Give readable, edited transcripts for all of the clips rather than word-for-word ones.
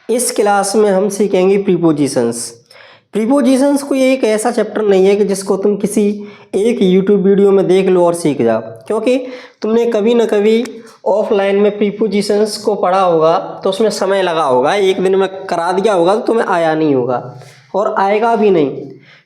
इस क्लास में हम सीखेंगे प्रीपोजिशंस। प्रीपोजिशंस कोई एक ऐसा चैप्टर नहीं है कि जिसको तुम किसी एक यूट्यूब वीडियो में देख लो और सीख जाओ, क्योंकि तुमने कभी ना कभी ऑफलाइन में प्रीपोजिशंस को पढ़ा होगा तो उसमें समय लगा होगा, एक दिन में करा दिया होगा तो तुम्हें आया नहीं होगा और आएगा भी नहीं,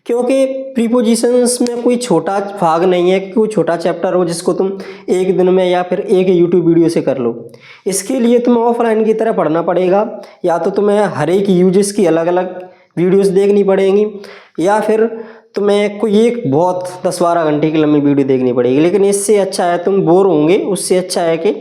क्योंकि प्रीपोजिशंस में कोई छोटा भाग नहीं है कि कोई छोटा चैप्टर हो जिसको तुम एक दिन में या फिर एक यूट्यूब वीडियो से कर लो। इसके लिए तुम्हें ऑफलाइन की तरह पढ़ना पड़ेगा, या तो तुम्हें हर एक यूजेस की अलग अलग वीडियोस देखनी पड़ेंगी, या फिर तुम्हें कोई एक बहुत 10-12 घंटे की लंबी वीडियो देखनी पड़ेगी। लेकिन इससे अच्छा है, तुम बोर होंगे, उससे अच्छा है कि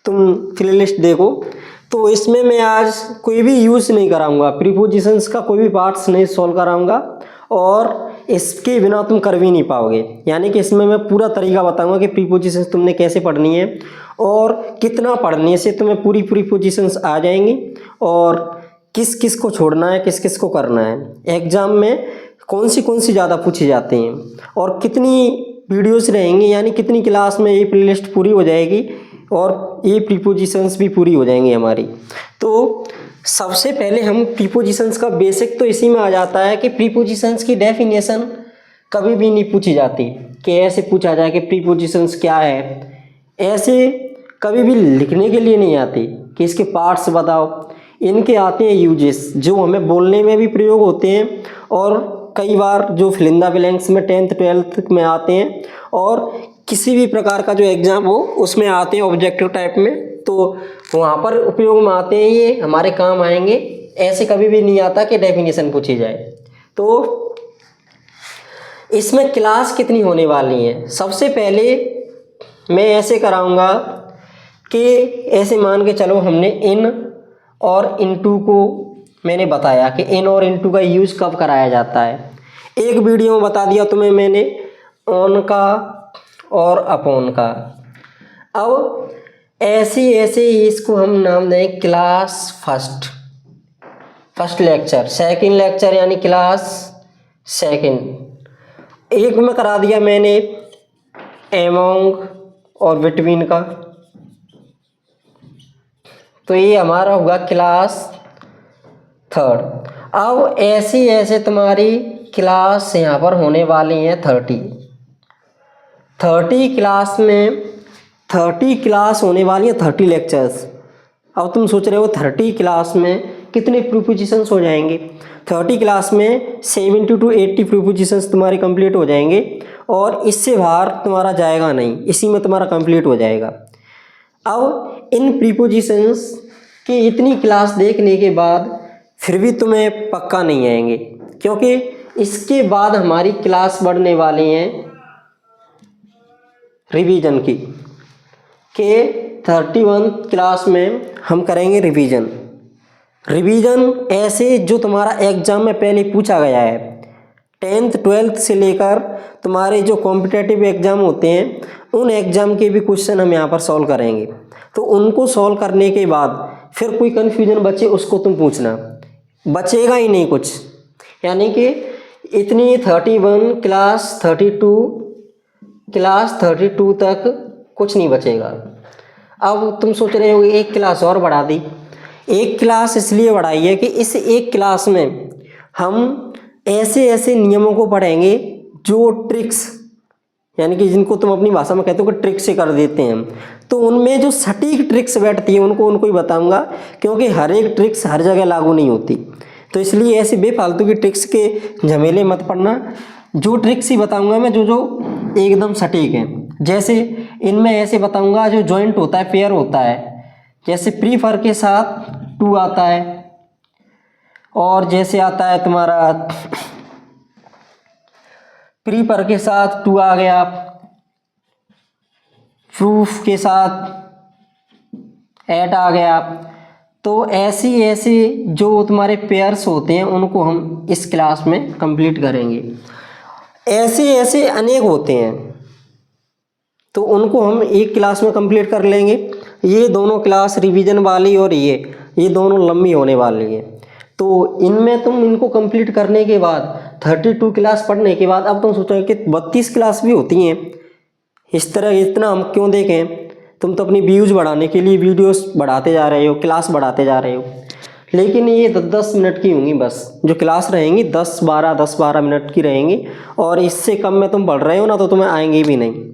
तुम प्लेलिस्ट देखो। तो इसमें मैं आज कोई भी यूज़ नहीं कराऊंगा, प्रीपोजिशंस का कोई भी पार्ट्स नहीं सॉल्व कराऊंगा और इसके बिना तुम कर भी नहीं पाओगे। यानी कि इसमें मैं पूरा तरीका बताऊंगा कि प्रीपोजिशंस तुमने कैसे पढ़नी है और कितना पढ़ने से तुम्हें पूरी प्रीपोजिशंस आ जाएंगी और किस किस को छोड़ना है, किस किस को करना है, एग्ज़ाम में कौन सी ज़्यादा पूछी जाती हैं और कितनी वीडियोस रहेंगी, यानी कितनी क्लास में ये प्लेलिस्ट पूरी हो जाएगी और ये प्रीपोजिशंस भी पूरी हो जाएंगी हमारी। तो सबसे पहले हम प्रीपोजिशंस का बेसिक तो इसी में आ जाता है कि प्रीपोजिशंस की डेफिनेशन कभी भी नहीं पूछी जाती कि ऐसे पूछा जाए कि प्रीपोजिशंस क्या है, ऐसे कभी भी लिखने के लिए नहीं आती कि इसके पार्ट्स बताओ। इनके आते हैं यूजेस जो हमें बोलने में भी प्रयोग होते हैं और कई बार जो फिल इन द ब्लैंक्स में 10th 12th में आते हैं और किसी भी प्रकार का जो एग्ज़ाम हो उसमें आते हैं ऑब्जेक्टिव टाइप में, तो वहाँ पर उपयोग में आते हैं, ये हमारे काम आएंगे। ऐसे कभी भी नहीं आता कि डेफिनेशन पूछी जाए। तो इसमें क्लास कितनी होने वाली है, सबसे पहले मैं ऐसे कराऊंगा कि ऐसे मान के चलो हमने इन और इनटू को मैंने बताया कि इन और इनटू का यूज़ कब कराया जाता है। एक वीडियो में बता दिया तुम्हें मैंने ऑन का और अपॉन का। अब ऐसे ऐसे इसको हम नाम दें class first lecture, second lecture यानी क्लास सेकंड। एक में करा दिया मैंने एमोंग और बिटवीन का, तो ये हमारा होगा क्लास थर्ड। अब ऐसे ऐसे तुम्हारी क्लास यहाँ पर होने वाली हैं 30 क्लास में 30 क्लास होने वाली है, 30 लेक्चर्स। अब तुम सोच रहे हो 30 क्लास में कितने प्रीपोजिशंस हो जाएंगे। 30 क्लास में 70 to 80 प्रीपोजिशंस तुम्हारे कंप्लीट हो जाएंगे और इससे बाहर तुम्हारा जाएगा नहीं, इसी में तुम्हारा कंप्लीट हो जाएगा। अब इन प्रीपोजिशंस की इतनी क्लास देखने के बाद फिर भी तुम्हें पक्का नहीं आएंगे, क्योंकि इसके बाद हमारी क्लास बढ़ने वाली हैं रिवीजन की, के 31 क्लास में हम करेंगे रिवीजन ऐसे जो तुम्हारा एग्ज़ाम में पहले पूछा गया है। 10th 12th से लेकर तुम्हारे जो कॉम्पिटिटिव एग्ज़ाम होते हैं उन एग्ज़ाम के भी क्वेश्चन हम यहाँ पर सॉल्व करेंगे। तो उनको सॉल्व करने के बाद फिर कोई कन्फ्यूजन बचे उसको तुम पूछना, बचेगा ही नहीं कुछ। यानी कि इतनी 31 क्लास 32 तक कुछ नहीं बचेगा। अब तुम सोच रहे हो एक क्लास और बढ़ा दी। एक क्लास इसलिए बढ़ाई है कि इस एक क्लास में हम ऐसे ऐसे नियमों को पढ़ेंगे जो ट्रिक्स, यानी कि जिनको तुम अपनी भाषा में कहते हो कि ट्रिक्स से कर देते हैं, तो उनमें जो सटीक ट्रिक्स बैठती है उनको ही बताऊंगा, क्योंकि हर एक ट्रिक्स हर जगह लागू नहीं होती। तो इसलिए ऐसे बेफालतू की ट्रिक्स के झमेले मत पड़ना, जो ट्रिक्स ही बताऊंगा मैं जो एकदम सटीक हैं। जैसे इनमें ऐसे बताऊंगा जो जॉइंट होता है, पेयर होता है, जैसे प्रीफर के साथ टू आता है, और जैसे आता है तुम्हारा प्रीफर के साथ टू आ गया, प्रूफ के साथ एट आ गया। तो ऐसी जो तुम्हारे पेयर्स होते हैं उनको हम इस क्लास में कंप्लीट करेंगे। ऐसे अनेक होते हैं तो उनको हम एक क्लास में कंप्लीट कर लेंगे। ये दोनों क्लास रिवीजन वाली और ये दोनों लंबी होने वाली है। तो इनमें तुम इनको कंप्लीट करने के बाद 32 क्लास पढ़ने के बाद अब तुम सोचोगे कि 32 क्लास भी होती हैं, इस तरह इतना हम क्यों देखें। तुम तो अपनी व्यूज़ बढ़ाने के लिए वीडियोस बढ़ाते जा रहे हो, क्लास बढ़ाते जा रहे हो। लेकिन ये 10-10 मिनट की होंगी बस, जो क्लास रहेंगी 10-12 मिनट की रहेंगी, और इससे कम में तुम पढ़ रहे हो ना तो तुम्हें आएंगी भी नहीं।